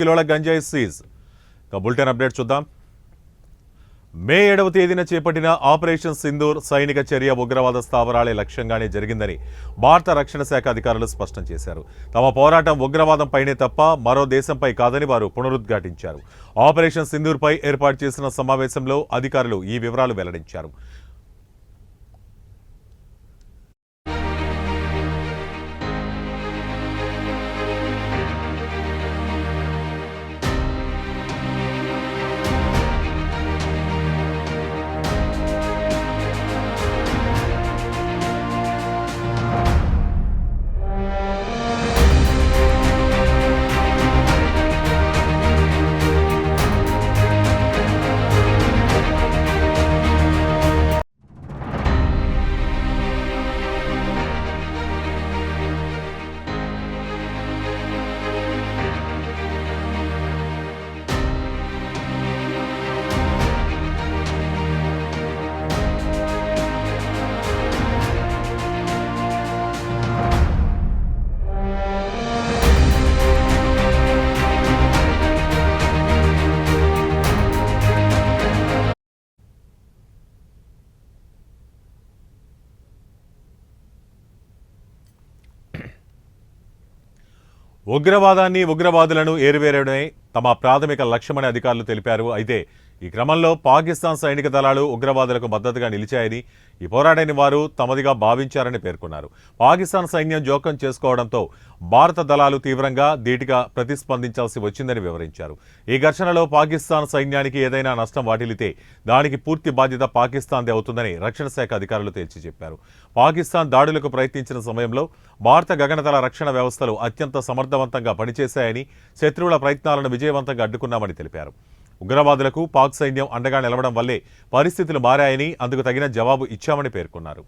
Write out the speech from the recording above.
కిలోల గంజాయి seize. Bulletin update చూద్దాం. మే 7వ తేదీన చేపట్టిన ఆపరేషన్ సింధూర్ సైనిక చర్య ఉగ్రవాద స్థావరాలే లక్ష్యంగానే జరిగిందని భారత రక్షణ శాఖ అధికారులు స్పష్టం చేశారు. తమ పోరాటం ఉగ్రవాదంపైనే తప్ప మరో దేశంపై కాదని వారు పునరుద్ఘాటించారు. ఆపరేషన్ సింధూర్పై ఏర్పాటు చేసిన సమావేశంలో అధికారులు ఈ వివరాలు వెల్లడించారు. ఉగ్రవాదాన్ని ఉగ్రవాదులను ఏరివేయడమే తమ ప్రాథమిక లక్ష్యమని అధికారులు తెలిపారు. అయితే ఈ క్రమంలో పాకిస్తాన్ సైనిక దళాలు ఉగ్రవాదులకు మద్దతుగా నిలిచాయని, ఈ పోరాటాన్ని వారు తమదిగా భావించారని పేర్కొన్నారు. పాకిస్తాన్ సైన్యం జోక్యం చేసుకోవడంతో భారత దళాలు తీవ్రంగా ధీటుగా ప్రతిస్పందించాల్సి వచ్చిందని వివరించారు. ఈ ఘర్షణలో పాకిస్తాన్ సైన్యానికి ఏదైనా నష్టం వాటిల్లితే దానికి పూర్తి బాధ్యత పాకిస్తాన్దే అవుతుందని రక్షణ శాఖ అధికారులు తేల్చి చెప్పారు. పాకిస్తాన్ దాడులకు ప్రయత్నించిన సమయంలో భారత గగనతల రక్షణ వ్యవస్థలు అత్యంత సమర్థవంతంగా పనిచేశాయని, శత్రువుల ప్రయత్నాలను విజయవంతంగా అడ్డుకున్నామని తెలిపారు. ఉగ్రవాదులకు పాక్ సైన్యం అండగా నిలవడం వల్లే పరిస్థితులు మారాయని, అందుకు తగిన జవాబు ఇచ్చామని పేర్కొన్నారు.